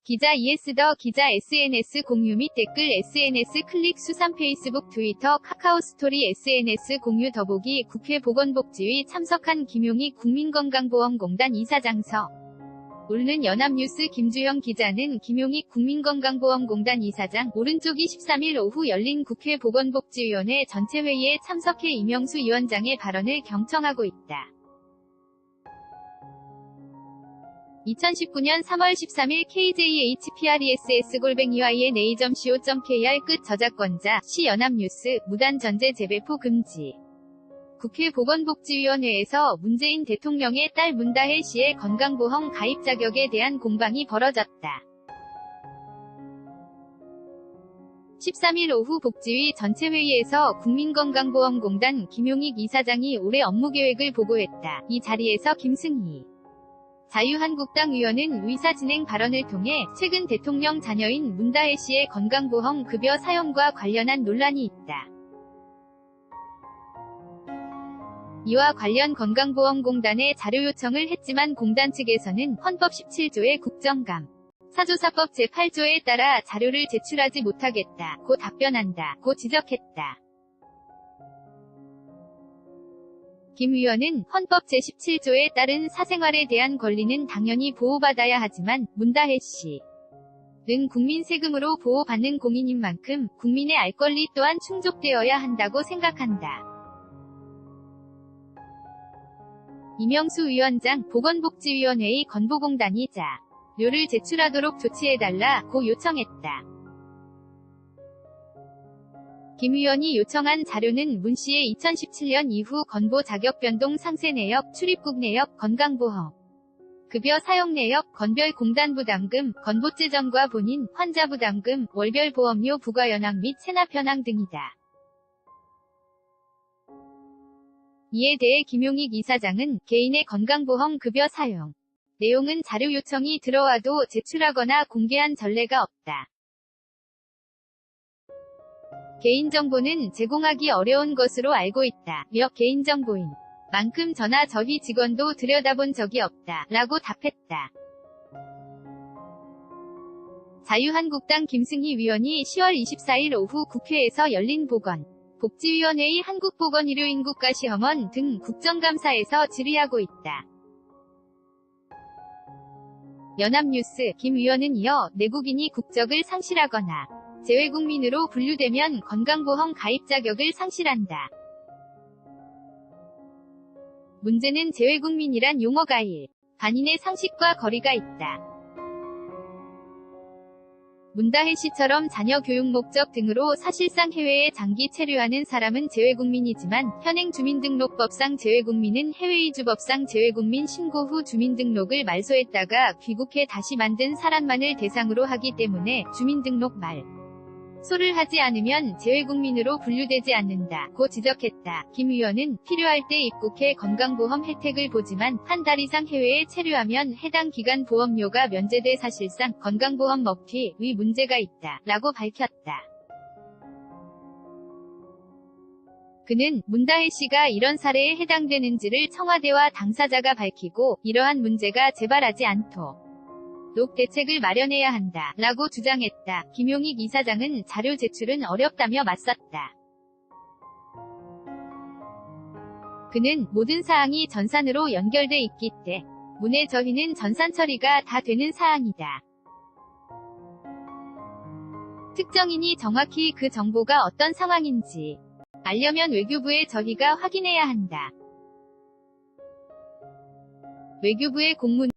기자 더 기자 SNS 공유 및 댓글 SNS 클릭 수산 페이스북 트위터 카카오 스토리 SNS 공유 더보기 국회 보건복지위 참석한 김용익 국민건강보험공단 이사장서. 오르는 연합뉴스 김주영 기자는 김용익 국민건강보험공단 이사장 오른쪽이 13일 오후 열린 국회 보건복지위원회 전체 회의에 참석해 이명수 위원장의 발언을 경청하고 있다. 2019년 3월 13일 kjhpress@yna.co.kr 끝 저작권자 시 연합뉴스 무단 전제 재배포 금지. 국회 보건복지위원회에서 문재인 대통령의 딸 문다혜 씨의 건강보험 가입 자격에 대한 공방이 벌어졌다. 13일 오후 복지위 전체 회의에서 국민건강보험공단 김용익 이사장이 올해 업무계획을 보고했다. 이 자리에서 김승희 자유한국당 의원은 의사진행 발언을 통해 최근 대통령 자녀인 문다혜 씨의 건강보험 급여 사용과 관련한 논란이 있다. 이와 관련 건강보험공단에 자료 요청을 했지만 공단 측에서는 헌법 17조의 국정감 사조사법 제8조에 따라 자료를 제출하지 못하겠다고 답변한다고 지적했다. 김 의원은 헌법 제17조에 따른 사생활에 대한 권리는 당연히 보호받아야 하지만 문다혜 씨는 국민 세금으로 보호받는 공인인 만큼 국민의 알 권리 또한 충족되어야 한다고 생각한다. 이명수 위원장 보건복지위원회의 건보공단이 자료를 제출하도록 조치해달라고 요청했다. 김 의원이 요청한 자료는 문 씨의 2017년 이후 건보 자격 변동 상세 내역, 출입국 내역, 건강보험 급여 사용 내역, 건별 공단 부담금, 건보제 전과 본인, 환자 부담금, 월별 보험료 부과 연항 및 체납 현황 등이다. 이에 대해 김용익 이사장은 개인의 건강보험 급여 사용 내용은 자료 요청이 들어와도 제출하거나 공개한 전례가 없다. 개인정보는 제공하기 어려운 것으로 알고 있다. 며 개인정보인 만큼 전화 저희 직원도 들여다본 적이 없다. 라고 답했다. 자유한국당 김승희 위원이 10월 24일 오후 국회에서 열린 복지위원회의 한국보건의료인국가시험원 등 국정감사에서 질의하고 있다. 연합뉴스 김 의원은 이어 내국인이 국적을 상실하거나 재외국민으로 분류되면 건강보험 가입 자격을 상실한다. 문제는 재외국민이란 용어가 일반인의 상식과 거리가 있다. 문다혜 씨처럼 자녀 교육 목적 등으로 사실상 해외에 장기 체류하는 사람은 재외국민이지만 현행 주민등록법상 재외국민은 해외이주법상 재외국민 신고 후 주민등록을 말소했다가 귀국해 다시 만든 사람만을 대상으로 하기 때문에 주민등록 말소를 하지 않으면 재외국민으로 분류되지 않는다고 지적했다. 김 의원은 필요할 때 입국해 건강보험 혜택을 보지만 한 달 이상 해외에 체류하면 해당 기간 보험료가 면제돼 사실상 건강보험 먹튀의 문제가 있다. 라고 밝혔다. 그는 문다혜 씨가 이런 사례에 해당되는지를 청와대와 당사자가 밝히고 이러한 문제가 재발하지 않도록 대책을 마련해야 한다. 라고 주장했다. 김용익 이사장은 자료 제출은 어렵다며 맞섰다. 그는 모든 사항이 전산으로 연결돼 있기 때문에 저희는 전산 처리가 다 되는 사항이다. 특정인이 정확히 그 정보가 어떤 상황인지 알려면 외교부에 저희가 확인해야 한다. 외교부의 공문